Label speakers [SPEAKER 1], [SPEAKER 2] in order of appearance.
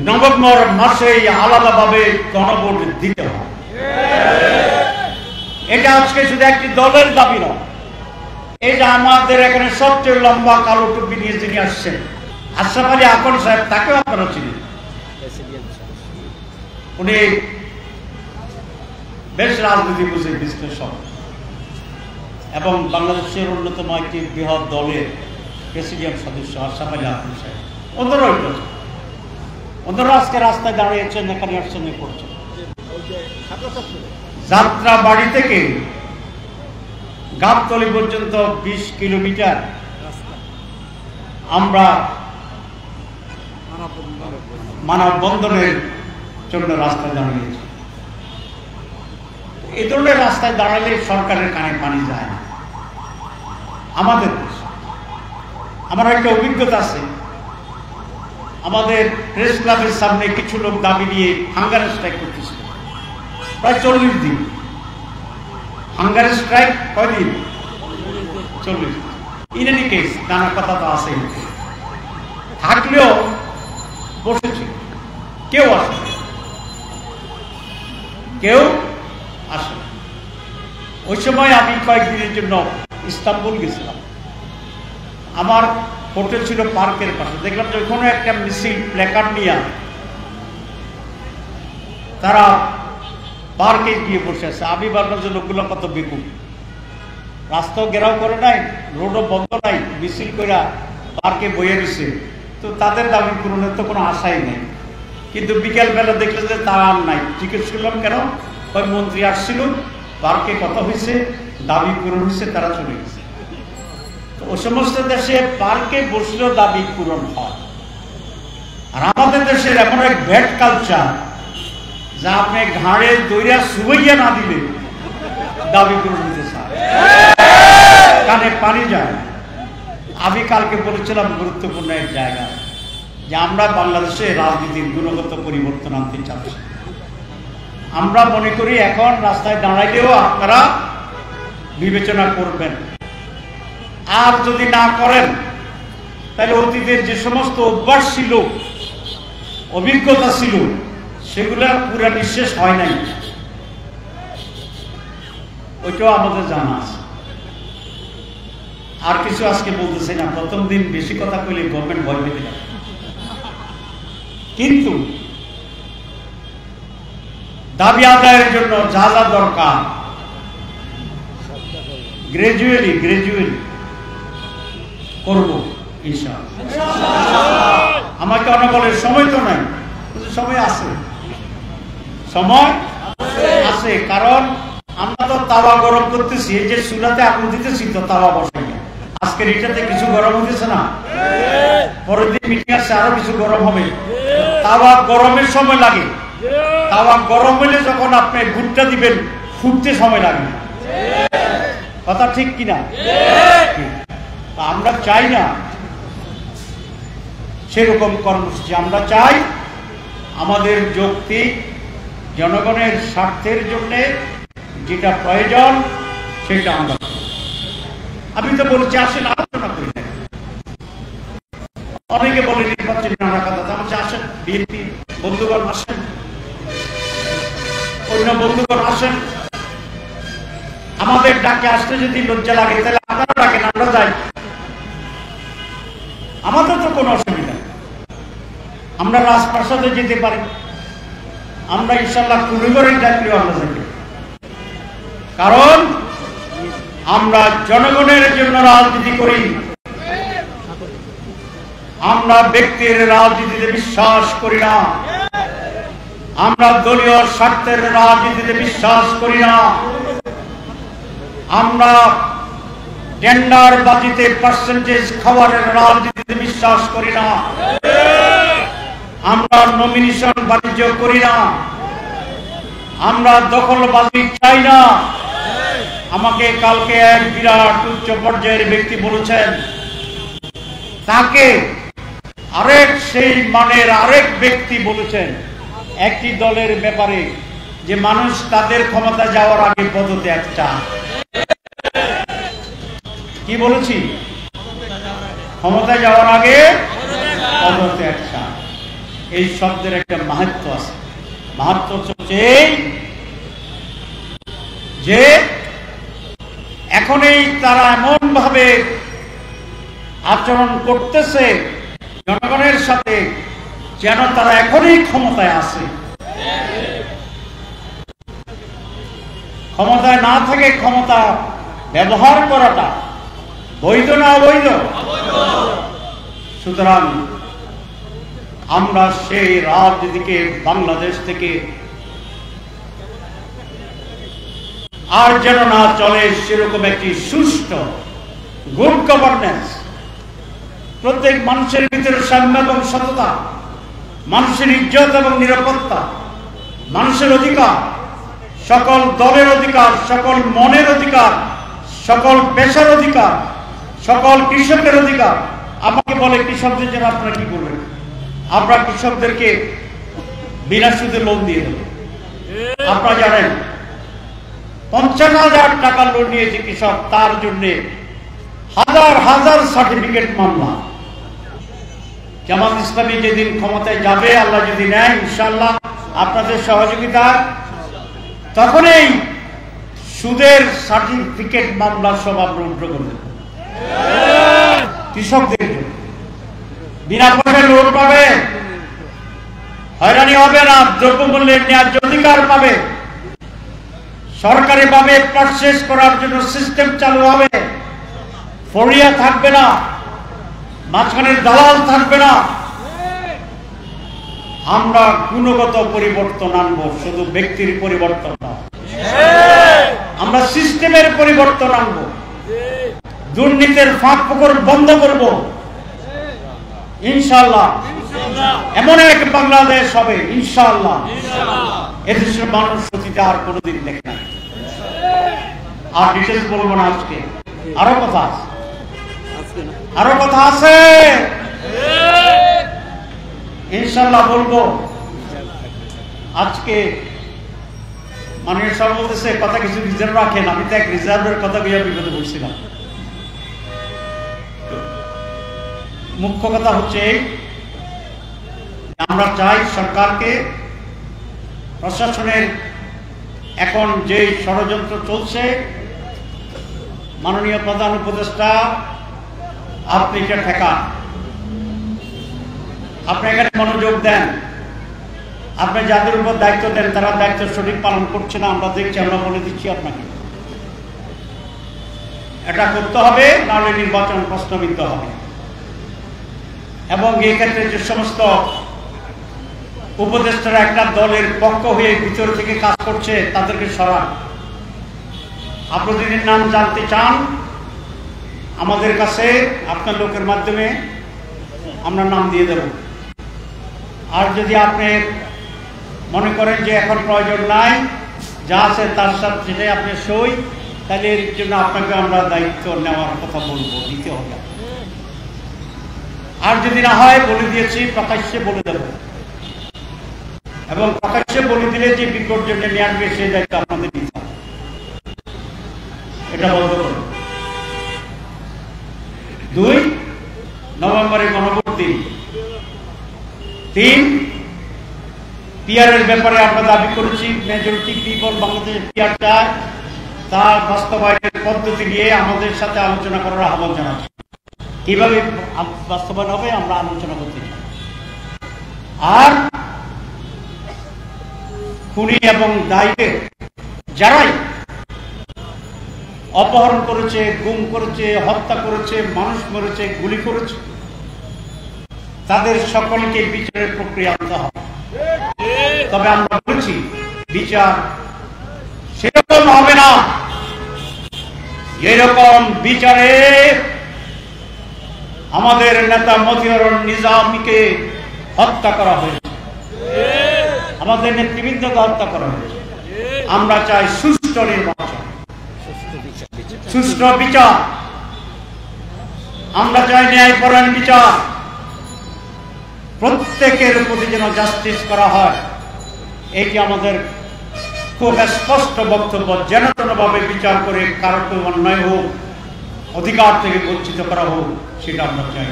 [SPEAKER 1] November মাসেই আলাদাভাবে গণভোট দিতে হবে। এটা আজকে শুধু একটি দলের দাবি নয়, এটা আমাদের এখানে সবচেয়ে লম্বা কালো টুপি নিয়ে যিনি আসছেন আশরাফ আলী আকন সাহেব, তাকেও আপনারা চিনেন। উনি বেশ রাজনীতি বুঝে বিশ্লেষণ এবং বাংলাদেশের অন্যতম একটি বৃহৎ দলের প্রেসিডিয়াম সদস্য আশরাফ আলী আকন সাহেব। ওনারা আজকে রাস্তায় দাঁড়িয়েছেন, এখানে আসছেন, করছেন। যাত্রা বাড়ি থেকে গাবতলী পর্যন্ত 20 কিলোমিটার আমরা মানববন্ধনের জন্য রাস্তায় দাঁড়িয়েছি। এই ধরনের রাস্তায় দাঁড়ালে সরকারের কানে পানি যায় না। আমাদের আমার একটা অভিজ্ঞতা আছে, আমাদের প্রেস ক্লাবের সামনে কিছু লোক দাবি নিয়ে হাঙ্গার স্ট্রাইক করতেছিল প্রায় 40 দিন। হাঙ্গার স্ট্রাইক কয়দিন? 40। ইন এনি কেস নানা কথা তো আছে, থাকলেও বসেছে, কেউ আসে, কেউ আসে। ওই সময় আমি কয়েকদিনের জন্য ইস্তাম্বুল গেছিলাম। আমার হোটেল ছিল পার্কের পাশে। দেখলাম যে ওখানে একটা মিছিল প্ল্যাকার্ড নিয়ে তারা পার্কে গিয়ে বসে আছে। আমি ভাবলাম যে লোকগুলো কত বেকুব, রাস্তাও ঘেরাও করে নাই, রোডও বন্ধ নাই, মিছিল করে পার্কে বইয়ে দিছে, তো তাদের দাবি পূরণের তো কোনো আশাই নেই। কিন্তু বিকেলবেলা দেখলে যে তা আর নাই। জিজ্ঞেস করলাম কেন? ওই মন্ত্রী আসছিল, পার্কে কথা হয়েছে, দাবি পূরণ হয়েছে, তারা চলে গেছে। ও সমস্ত দেশে পার্কে বসলেও দাবি পূরণ হয়, আর আমাদের দেশের এমন এক ভ্যাট কালচার যা আপনি ঘাড়ে দইরা সুবইয়া না দিলে দাবি পূরণ হতে চায়, কানে পানি যায়। আমি কালকে বলেছিলাম গুরুত্বপূর্ণ এক জায়গা যে আমরা বাংলাদেশে রাজনীতির গুণগত পরিবর্তন আনতে চাচ্ছি। আমরা মনে করি এখন রাস্তায় দাঁড়াইলেও আপনারা বিবেচনা করবেন, আর যদি না করেন তাহলে অতীতের যে সমস্ত অভ্যাস ছিল, অভিজ্ঞতা ছিল, সেগুলা পুরা নিঃশেষ হয় নাই, ওইটাও আমাদের জানা আছে। আর কিছু আজকে বলতেছি না, প্রথম দিন বেশি কথা কইলে গভর্নমেন্ট ভয় পেতে পারে, কিন্তু দাবি আদায়ের জন্য যা যা দরকার গ্রাজুয়ালি করব ইনশাআল্লাহ। আমাকে অনেক বলে সময় তো নাই, সময় আছে, সময় আছে, কারণ আমরা তো তাওয়া গরম করতেছি। এই যে চুলাতে আগুন দিতেছি তো তাওয়া বসাই, আজকের এটাতে কিছু গরম হতেছে না, পরের দিন মিটিং আসছে আরো কিছু গরম হবে। তাওয়া গরমের সময় লাগে, তাওয়া গরম হলে যখন আপনি ভুট্টা দিবেন ফুটতে সময় লাগে, কথা ঠিক কিনা? আমরা চাই না সেরকম কর্মসূচি। আমরা চাই আমাদের যৌক্তিক জনগণের স্বার্থের জন্য যেটা প্রয়োজন সেটা আমরা। আমি তো বলছি আসেন আলোচনা করি না। অনেকে বলে নির্বাচন নানা কথা, আমার আসেন, বিএনপি বন্ধুগণ আসেন, অন্য বন্ধুগণ আসেন। আমাদের ডাকে আসতে যদি লজ্জা লাগে তাহলে আপনারা ডাকেন, আমরা যাই, আমাদের তো কোনো অসুবিধা। আমরা রাজপ্রাসাদে যেতে পারি, আমরা ইনশাল্লাহ কুড়িগড়ের ডাকলেও আমরা যাই, কারণ আমরা জনগণের জন্য রাজনীতি করি। আমরা ব্যক্তির রাজনীতিতে বিশ্বাস করি না, আমরা দলীয় স্বার্থের রাজনীতিতে বিশ্বাস করি না, আমরা টেন্ডার বাজিতে পার্সেন্টেজ খাওয়ারের রাজনীতিতে বিশ্বাস করি না, আমরা নমিনেশন বাণিজ্য করি না, আমরা দখলবাজি চাই না। আমাকে কালকে এক বিরাট উচ্চ পর্যায়ের ব্যক্তি বলেছেন, তাকে আরেক সেই মানের আরেক ব্যক্তি বলেছেন একটি দলের ব্যাপারে যে মানুষ তাদের ক্ষমতা যাওয়ার আগে পদত্যাগ চায়। কি বলেছি? ক্ষমতা যাওয়ার আগে পদত্যাগ চায়। এই শব্দের একটা মাহাত্ম্য আছে। মাহাত্ম্য হচ্ছে যে এখনই তারা এমন ভাবে আচরণ করতেছে জনগণের সাথে যেন তারা এখনই ক্ষমতায় আছে। ক্ষমতায় না থেকে ক্ষমতা ব্যবহার করাটা বৈধ না অবৈধ? সুতরাং আমরা সেই রাজনীতিকে বাংলাদেশ থেকে আর যেন না চলে, সেরকম একটি সুষ্ঠু গুড গভর্নেন্স, প্রত্যেক মানুষের ভিতরে সাম্য এবং সততা, মানুষের ইজ্জত এবং নিরাপত্তা, মানুষের অধিকার, সকল দলের অধিকার, সকল মনের অধিকার, সকল পেশার অধিকার, সকল কৃষকের অধিকার। আমাকে বলে কৃষকদের জন্য আপনারা কি করবেন? আমরা কৃষকদেরকে বিনা সুদে লোন দিয়ে দেব। আপনারা জানেন 50,000 টাকা লোন নিয়েছে কৃষক, তার জন্য হাজার হাজার সার্টিফিকেট মামলা। জামাত ইসলামী যেদিন ক্ষমতায় যাবে, আল্লাহ যদি নেয় ইনশাআল্লাহ আপনাদের সহযোগিতা, তখনই সুদের সার্টিফিকেট মামলা সব আমরা উদ্ধার করে দেব। কৃষকদের বিনা পয়সায় লোন পাবে, হয়রানি হবে না, দ্রব্যমূল্যের ন্যায্য অধিকার পাবে, সরকারি ভাবে পারচেজ করার জন্য সিস্টেম চালু হবে, ফড়িয়া থাকবে না, মাঝখানের দালাল থাকবে না। আমরা গুণগত পরিবর্তন আনবো, শুধু ব্যক্তির পরিবর্তন না, আমরা সিস্টেমের পরিবর্তন আনবো। দুর্নীতির ফাঁক ফোকর বন্ধ করব ইনশাআল্লাহ। এমন এক বাংলাদেশ হবে ইনশাআল্লাহ, এদেশের মানুষ অতীতে আর কোনোদিন দেখে না। আর বিশেষ বলবো না আজকে, আরো কথা আছে, আরো কথা আছে ইনশাআল্লাহ বলবো। আজকে মাননীয় সব বলতেছে কথা কিছু রিজার্ভ রাখেন, আমি তো এক রিজার্ভের কথা বিপদে বলছিলাম। মুখ্য কথা হচ্ছে আমরা চাই সরকারকে, প্রশাসনের এখন যে ষড়যন্ত্র চলছে, মাননীয় প্রধান উপদেষ্টা আপনি এটা ঠেকান, আপনি এখানে মনোযোগ দেন, আপনি যাদের উপর দায়িত্ব দেন তারা দায়িত্ব সঠিক পালন করছে না, আমরা দেখছি, আমরা বলে দিচ্ছি আপনাকে এটা করতে হবে, নাহলে নির্বাচন প্রশ্নবিদ্ধ হবে। এবং এই ক্ষেত্রে যে সমস্ত উপদেষ্টারা একটা দলের পক্ষ হয়ে ভিতর থেকে কাজ করছে তাদেরকে সরান। আপনি যদি নাম জানতে চান আমাদের কাছে আপনার লোকের মাধ্যমে আমরা নাম দিয়ে দেব। আর যদি আপনি মনে করেন যে এখন প্রয়োজন নাই, যা আছে তার সাথে সেটাই আপনি সই, তাহলে এর জন্য আপনাকে আমরা দায়িত্ব নেওয়ার কথা বলবো, দিতে হবে। আর যদি না হয় বলে দিয়েছি, প্রকাশ্যে বলে দেব, এবং প্রকাশ্যে বলে দিলে যে বিপর্যয় নিয়ে আসবে সেই দায়িত্ব আপনাদের নিতে হবে। এটা বলতে হবে। 2 নভেম্বরের গণভোট দিন। 3 পিআরের ব্যাপারে আমরা দাবি করেছি, মেজরিটি পিপল বাংলাদেশে পিআর চায়, তার বাস্তবায়নের পদ্ধতি নিয়ে আমাদের সাথে আলোচনা করার আহ্বান জানাচ্ছি। কিভাবে বাস্তবায়ন হবে আমরা আলোচনা করতে চাই। আর খুনি এবং দায়ীদের যারাই অপহরণ করেছে, গুম করেছে, হত্যা করেছে, মানুষ মরেছে, গুলি করেছে, তাদের সকলকে বিচারের প্রক্রিয়া আনতে হবে। তবে আমরা বলছি বিচার সেরকম হবে না যেরকম বিচারে আমাদের নেতা মতিউর নিজামীকে হত্যা করা হয়েছে, আমাদের নেতৃবৃন্দকে হত্যা করা হয়েছে। আমরা চাই সুষ্ঠু নির্বাচন, সুষ্ঠু বিচার, আমরা চাই ন্যায়পরায়ণ বিচার, প্রত্যেকের প্রতি যেন জাস্টিস করা হয়। এটি আমাদের খুব স্পষ্ট বক্তব্য। যেন তেনভাবে বিচার করে কারো অন্যায় হোক, অধিকার থেকে বঞ্চিত করা হোক, সেটা আমরা চাই।